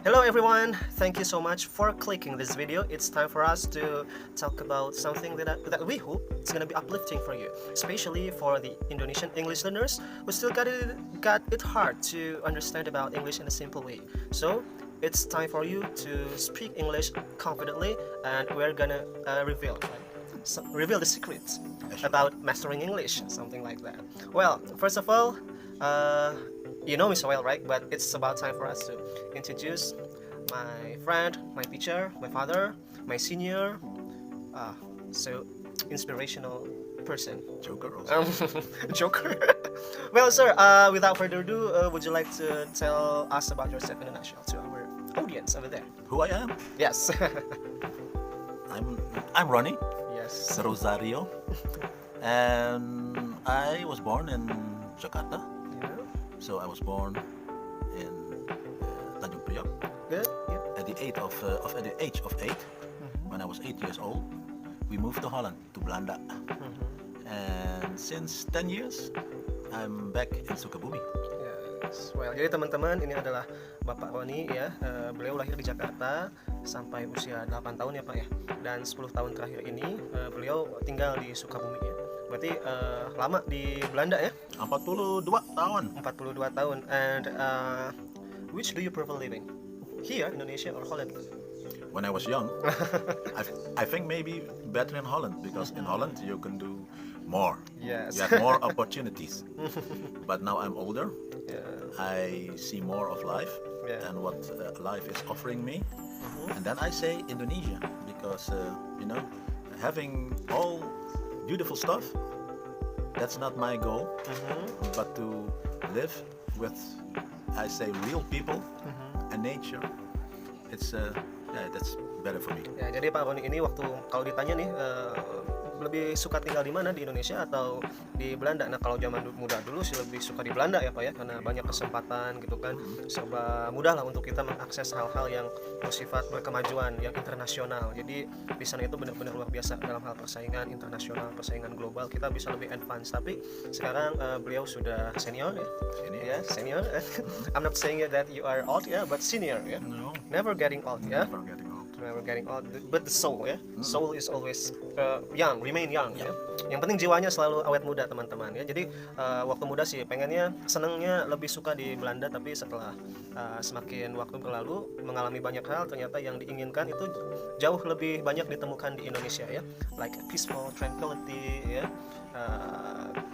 Hello everyone, thank you so much for clicking this video. It's time for us to talk about something that we hope it's gonna be uplifting for you, especially for the Indonesian English learners who still got it hard to understand about English in a simple way. So it's time for you to speak English confidently, and we're gonna reveal the secrets about mastering English, something like that. Well, first of all, you know me so well, right? But it's about time for us to introduce my friend, my teacher, my father, my senior, so inspirational person. Joker also. Joker. Well, sir, without further ado, would you like to tell us about yourself in a nutshell to our audience over there? Who I am? Yes. I'm Ronnie Yes. Rosario, and I was born in Jakarta. Yeah. So I was born in Tanjung Priok Good. Yeah. at the age of 8. When I was 8 years old, we moved to Holland, to Belanda, and since 10 years, I'm back in Sukabumi. Yes. Well, jadi teman-teman, ini adalah Bapak Roni ya. Beliau lahir di Jakarta sampai usia 8 tahun ya Pak ya. Dan 10 tahun terakhir ini beliau tinggal di Sukabumi ya. Berarti lama di Belanda ya? 42 tahun. 42 tahun. And which do you prefer living? Here, Indonesia or Holland? When I was young, I think maybe better in Holland, because in Holland you can do more. Yes. You have more opportunities. But now I'm older. Yeah. I see more of life Yeah. and what life is offering me. And then I say Indonesia, because having all beautiful stuff, that's not my goal. But to live with, I say, real people and nature, it's that's better for me. Ya, jadi Pak Roni ini waktu kalau ditanya nih lebih suka tinggal di mana, di Indonesia atau di Belanda? Nah, kalau zaman muda dulu sih lebih suka di Belanda ya Pak ya, karena banyak kesempatan gitu kan, serba mudah lah untuk kita mengakses hal-hal yang bersifat berkemajuan, yang internasional. Jadi di sana itu benar-benar luar biasa dalam hal persaingan internasional, persaingan global, kita bisa lebih advance. Tapi sekarang beliau sudah senior ya. Senior. I'm not saying that you are old ya, but senior ya. No, Never getting old ya. never getting old. But the soul ya, soul is always young, remain young ya. Yang penting jiwanya selalu awet muda teman-teman ya. Jadi waktu muda sih pengennya, senengnya lebih suka di Belanda, tapi setelah semakin waktu berlalu mengalami banyak hal, ternyata yang diinginkan itu jauh lebih banyak ditemukan di Indonesia ya, like peaceful, tranquility ya,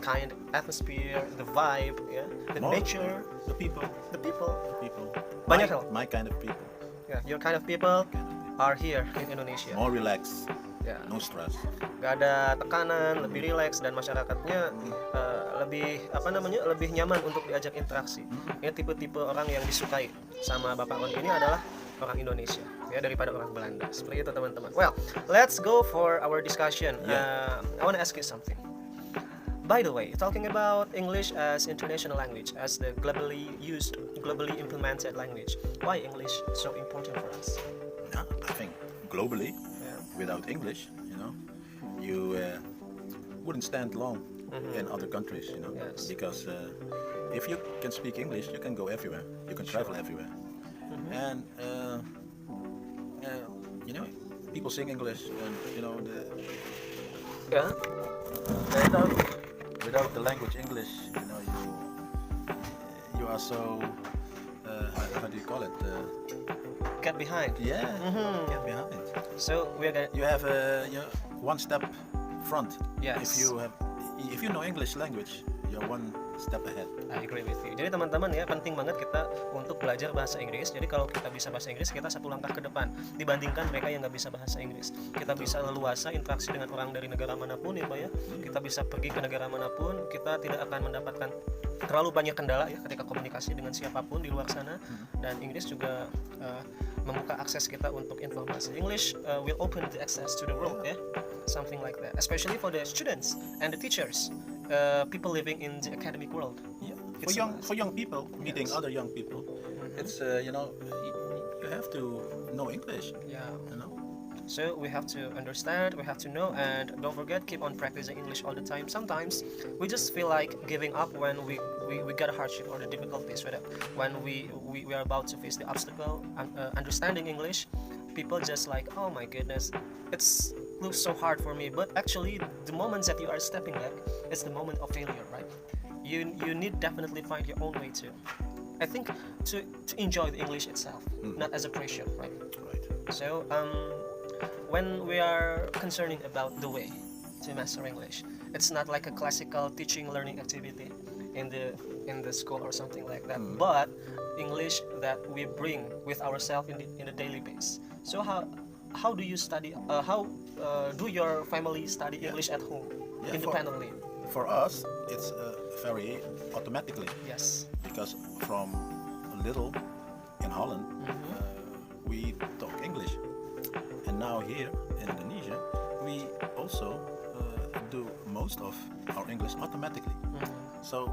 kind atmosphere, the vibe ya, the nature, the people. Banyak hal. My kind of people. Yeah, your kind of people are here in Indonesia. More relaxed, Ya. no stress. Gak ada tekanan, lebih rileks, dan masyarakatnya lebih nyaman untuk diajak interaksi. Ini tipe-tipe orang yang disukai sama Bapak Roni ini adalah orang Indonesia ya, daripada orang Belanda. Seperti itu teman-teman. Well, let's go for our discussion. I want to ask you something. By the way, talking about English as international language, as the globally used, globally implemented language, why English so important for us? Yeah, I think globally, Yeah. without English, you wouldn't stand long in other countries, Yes. because if you can speak English, you can go everywhere, you can travel everywhere, and people sing English, and Yeah. without the language English, you are so how do you call it? Get behind. Get behind. So we're gonna. You have one step front. Yes. If you know English language, you're one step ahead. I agree with you. Jadi teman-teman ya, penting banget kita untuk belajar bahasa Inggris. Jadi kalau kita bisa bahasa Inggris, kita satu langkah ke depan dibandingkan mereka yang nggak bisa bahasa Inggris. Kita bisa leluasa interaksi dengan orang dari negara manapun ya Pak ya. Kita bisa pergi ke negara manapun. Kita tidak akan mendapatkan terlalu banyak kendala ya ketika komunikasi dengan siapapun di luar sana. Dan Inggris juga membuka akses kita untuk informasi. English will open the access to the world ya. Something like that. Especially for the students and the teachers. People living in the academic world. For young people, meeting other young people, it's you have to know English. Yeah. So we have to understand, we have to know, and don't forget, keep on practicing English all the time. Sometimes we just feel like giving up when we get a hardship or the difficulties with it. When we are about to face the obstacle, understanding English, people just like, oh my goodness, it's looks so hard for me. But actually, the moments that you are stepping back, it's the moment of failure, right? You need definitely find your own way too. I think to enjoy the English itself, not as a pressure, right? Right. So when we are concerning about the way to master English, it's not like a classical teaching learning activity in the school or something like that, but English that we bring with ourselves in the daily base. So how do you study? How do your family study English at home independently? For us, it's very automatically. Yes. Because from little in Holland, we talk English. And now here in Indonesia, we also do most of our English automatically. So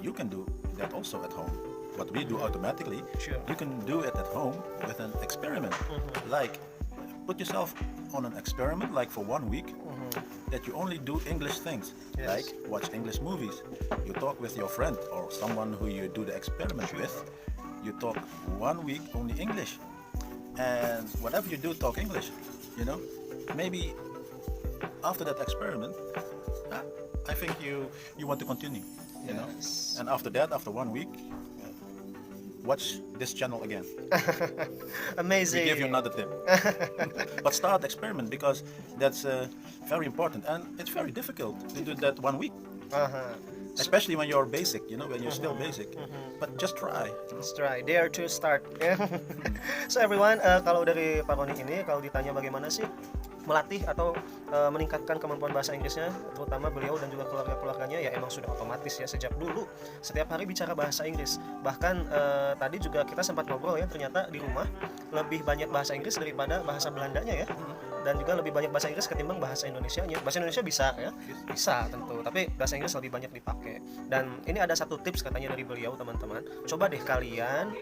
you can do that also at home. What we do automatically, Sure. you can do it at home with an experiment. Like, put yourself on an experiment, like for 1 week, that you only do English things. Yes. Like watch English movies. You talk with your friend or someone who you do the experiment with. You talk 1 week only English. And whatever you do, talk English. You know, maybe after that experiment, I think you want to continue. You know, Yes. and after that, after 1 week, watch this channel again. Amazing. We give you another tip. But start experiment, because that's very important, and it's very difficult to do that 1 week, especially when you're basic. You know, when you're still basic. But just try. Let's try. Dare to start. So everyone, kalau dari Pak Roni ini, kalau ditanya bagaimana sih melatih atau meningkatkan kemampuan bahasa Inggrisnya, terutama beliau dan juga keluarga-keluarganya, ya emang sudah otomatis ya sejak dulu setiap hari bicara bahasa Inggris. Bahkan tadi juga kita sempat ngobrol ya, ternyata di rumah lebih banyak bahasa Inggris daripada bahasa Belandanya ya. Dan juga lebih banyak bahasa Inggris ketimbang bahasa Indonesianya. Bahasa Indonesia bisa ya, bisa tentu, tapi bahasa Inggris lebih banyak dipakai. Dan ini ada satu tips katanya dari beliau, teman-teman. Coba deh kalian,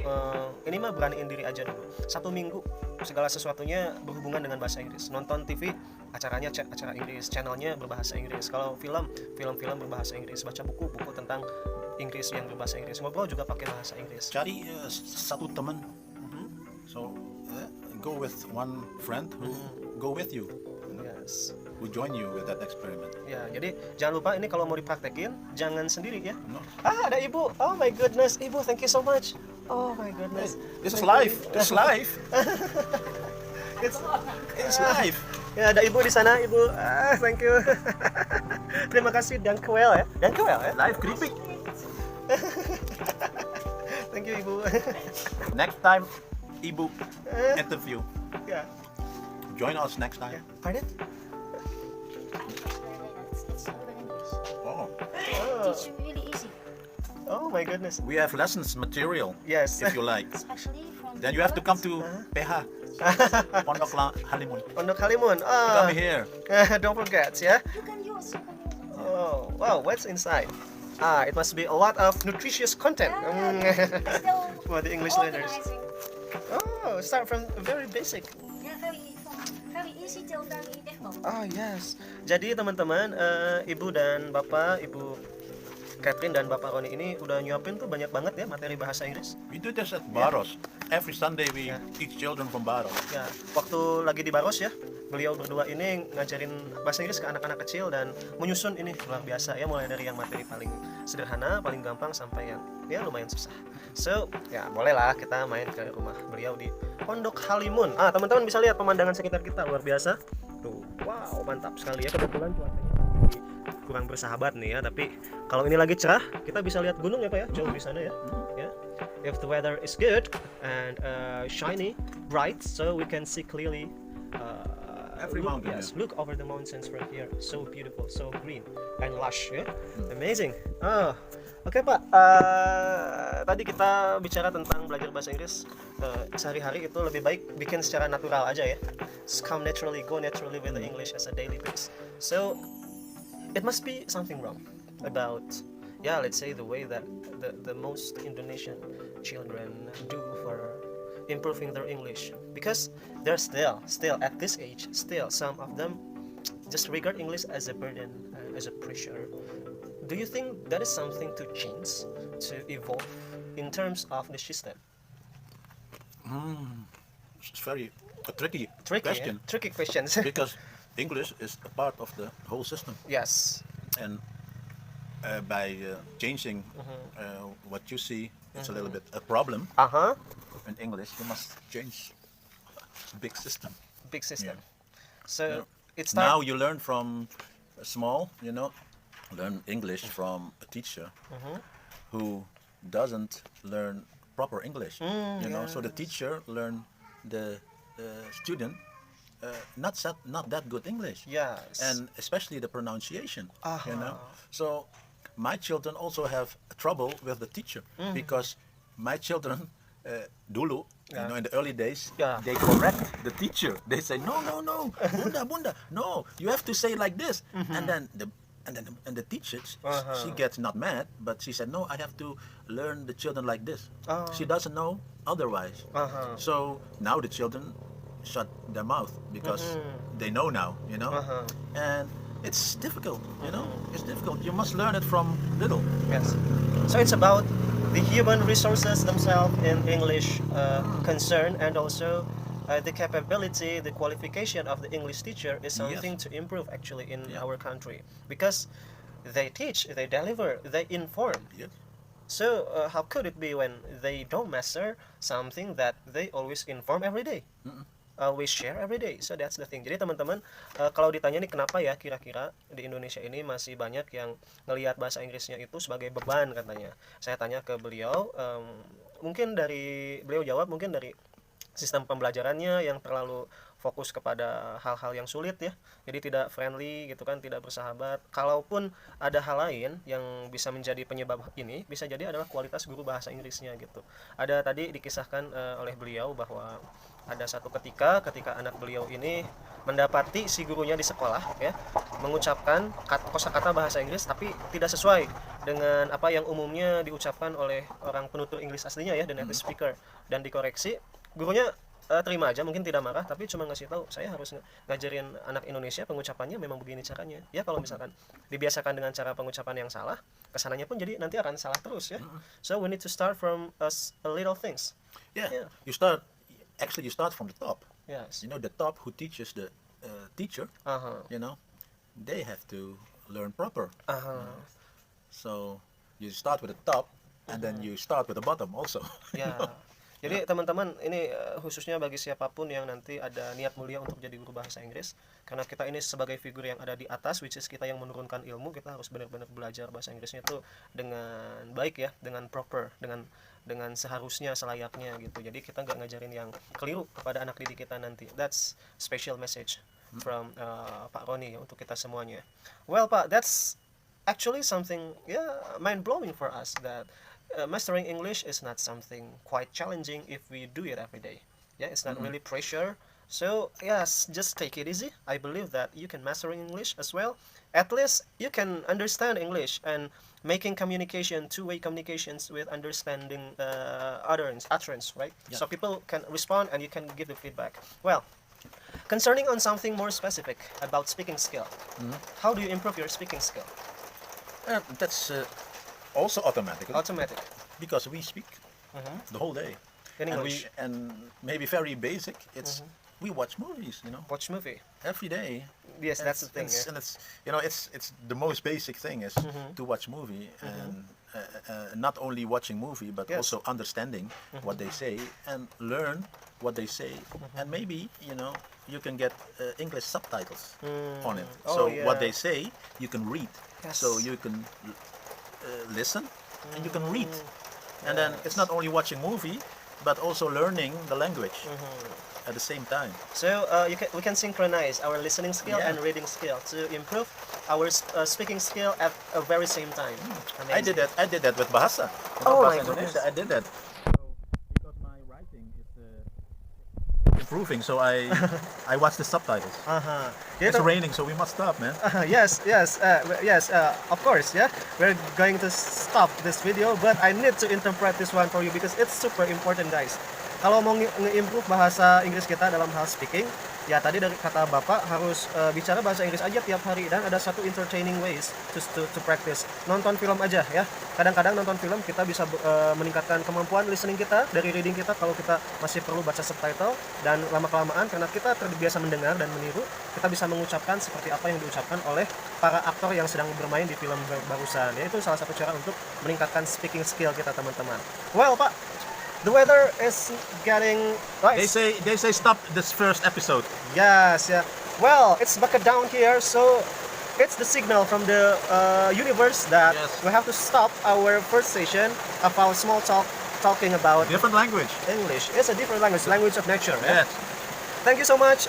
ini mah beraniin diri aja dulu. 1 minggu segala sesuatunya berhubungan dengan bahasa Inggris. Nonton TV, acaranya acara Inggris, channelnya berbahasa Inggris. Kalau film berbahasa Inggris. Baca buku tentang Inggris yang berbahasa Inggris. Ngobrol juga pakai bahasa Inggris. Cari satu teman. So go with one friend who go with you. Yes. Who join you with that experiment. Ya, jadi jangan lupa ini kalau mau dipraktekin jangan sendiri ya. No. Ada Ibu. Oh my goodness, Ibu, thank you so much. Oh my goodness. This is live. This is live. It's live. Ya, ada Ibu di sana, Ibu. Thank you. Terima kasih, dankjewel ya. Dankjewel ya. Live creepy. Thank you, Ibu. Next time, Ibu interview. Ya. Join us next time. Pardon? It's urban English. Oh. It's really easy, Oh my goodness. We have lessons material. Yes. If you like. especially from. Then you have to come to PH. Pondok Halimun. Pondok Halimun. Come here. Don't forget ya. You can use. Oh, wow, what's inside? It must be a lot of nutritious content. Still For the English learners. organizing. Oh, start from very basic. Yeah, very easy till very difficult. Oh yes. Jadi teman-teman, Ibu dan Bapak, Ibu Catherine dan Bapak Roni ini udah nyuapin tuh banyak banget ya materi bahasa Inggris. We do this at Baros. Every Sunday we Yeah. teach children from Baros. Ya, waktu lagi di Baros ya, beliau berdua ini ngajarin bahasa Inggris ke anak-anak kecil dan menyusun ini luar biasa ya, mulai dari yang materi paling sederhana, paling gampang sampai yang ya lumayan susah. So, ya bolehlah kita main ke rumah beliau di Pondok Halimun. Teman-teman bisa lihat pemandangan sekitar kita luar biasa. Tuh, wow, mantap sekali ya. Kebetulan cuacanya kurang bersahabat nih ya, tapi kalau ini lagi cerah, kita bisa lihat gunung ya Pak ya, jauh di sana ya. Ya. If the weather is good and shiny, bright, so we can see clearly. Every mountain, Yes, yeah. look over the mountains from here. So beautiful, so green and lush ya. Amazing. Oke Pak, tadi kita bicara tentang belajar bahasa Inggris sehari-hari itu lebih baik bikin secara natural aja ya. Come naturally, go naturally with the English as a daily base. So it must be something wrong about, let's say the way that the most Indonesian children do for improving their English, because they're still at this age, still some of them just regard English as a burden, as a pressure. Do you think that is something to change, to evolve in terms of the system? It's very a tricky Tricky, question tricky questions. because English is a part of the whole system, Yes. and by changing what you see, it's a little bit a problem Uh-huh. in English. You must change big system. Big system. Yeah. So Yeah. it's Now you learn from small, learn English from a teacher who doesn't learn proper English. So the teacher learn the student not that good English. Yes. And especially the pronunciation. Uh-huh. So my children also have trouble with the teacher because my children dulu, in the early days, Yeah. they correct the teacher. They say no, bunda, no, you have to say like this. And then the teacher, she gets not mad, but she said no, I have to learn the children like this. She doesn't know otherwise. So now the children shut their mouth because they know now, and it's difficult, it's difficult. You must learn it from little. Yes. So it's about the human resources themselves in English concern, and also the capability, the qualification of the English teacher is something to improve actually in our country, because they teach, they deliver, they inform. Yes. So how could it be when they don't master something that they always inform every day? We share every day. So that's the thing. Jadi teman-teman, kalau ditanya nih kenapa ya kira-kira di Indonesia ini masih banyak yang ngelihat bahasa Inggrisnya itu sebagai beban katanya. Saya tanya ke beliau, mungkin dari beliau jawab mungkin dari sistem pembelajarannya yang terlalu fokus kepada hal-hal yang sulit ya. Jadi tidak friendly gitu kan, tidak bersahabat. Kalaupun ada hal lain yang bisa menjadi penyebab ini, bisa jadi adalah kualitas guru bahasa Inggrisnya gitu. Ada tadi dikisahkan oleh beliau bahwa ada satu ketika anak beliau ini mendapati si gurunya di sekolah ya mengucapkan kosakata bahasa Inggris tapi tidak sesuai dengan apa yang umumnya diucapkan oleh orang penutur Inggris aslinya ya, the native speaker, dan dikoreksi. Gurunya terima aja, mungkin tidak marah, tapi cuma ngasih tahu saya harus ngajarin anak Indonesia pengucapannya memang begini caranya ya. Kalau misalkan dibiasakan dengan cara pengucapan yang salah, kesananya pun jadi nanti akan salah terus ya. So we need to start from a little things. Yeah. You start from the top. Yes. The top who teaches the teacher, they have to learn proper. So you start with the top, and then you start with the bottom also. Ya. Jadi teman-teman, ini khususnya bagi siapapun yang nanti ada niat mulia untuk jadi guru bahasa Inggris, karena kita ini sebagai figur yang ada di atas, which is kita yang menurunkan ilmu, kita harus benar-benar belajar bahasa Inggrisnya itu dengan baik ya, dengan proper, dengan seharusnya, selayaknya gitu. Jadi kita nggak ngajarin yang keliru kepada anak didik kita nanti. That's special message from Pak Roni ya, untuk kita semuanya. Well Pak, that's actually something mind blowing for us, that mastering English is not something quite challenging if we do it every day. Yeah, it's not really pressure. So yes, just take it easy. I believe that you can master English as well. At least you can understand English and making communication, two-way communications with understanding utterance, right? Yeah. So people can respond and you can give the feedback. Well, concerning on something more specific about speaking skill, how do you improve your speaking skill? That's also automatic. Because we speak the whole day. In English. And maybe very basic, it's we watch movies, Watch movie. every day. Yes, that's the thing. And it's the most basic thing is to watch movie, and not only watching movie but Yes. also understanding what they say and learn what they say, and maybe you can get English subtitles on it. Oh, So yeah. what they say you can read. Yes. So you can listen and you can read, and then it's not only watching movie but also learning the language at the same time. So we can synchronize our listening skill Yeah. and reading skill to improve our speaking skill at a very same time. I did that with Bahasa. Oh my Bahasa Indonesia, goodness. I did that. Because my writing is improving, so I watch the subtitles. It's raining, so we must stop, man. Yes, of course, yeah. We're going to stop this video, but I need to interpret this one for you because it's super important, guys. kalau mau nge-improve bahasa Inggris kita dalam hal speaking, ya tadi dari kata Bapak harus bicara bahasa Inggris aja tiap hari, dan ada satu entertaining ways to practice. Nonton film aja ya. Kadang-kadang nonton film kita bisa meningkatkan kemampuan listening kita dari reading kita kalau kita masih perlu baca subtitle, dan lama-kelamaan karena kita terbiasa mendengar dan meniru, kita bisa mengucapkan seperti apa yang diucapkan oleh para aktor yang sedang bermain di film barusan. Ya, itu salah satu cara untuk meningkatkan speaking skill kita, teman-teman. Well, Pak, the weather is getting They say stop this first episode. Yes, yeah. Well, it's bucket down here, so it's the signal from the universe that Yes. we have to stop our first session of our small talking about Different language. English. It's a different language of nature. Yeah? Yes. Thank you so much,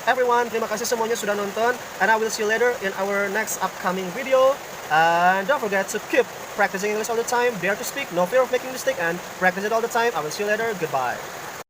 everyone. Terima kasih semuanya sudah nonton, and I will see you later in our next upcoming video. And don't forget to keep practicing English all the time. Dare to speak, no fear of making mistake, and practice it all the time. I will see you later. Goodbye.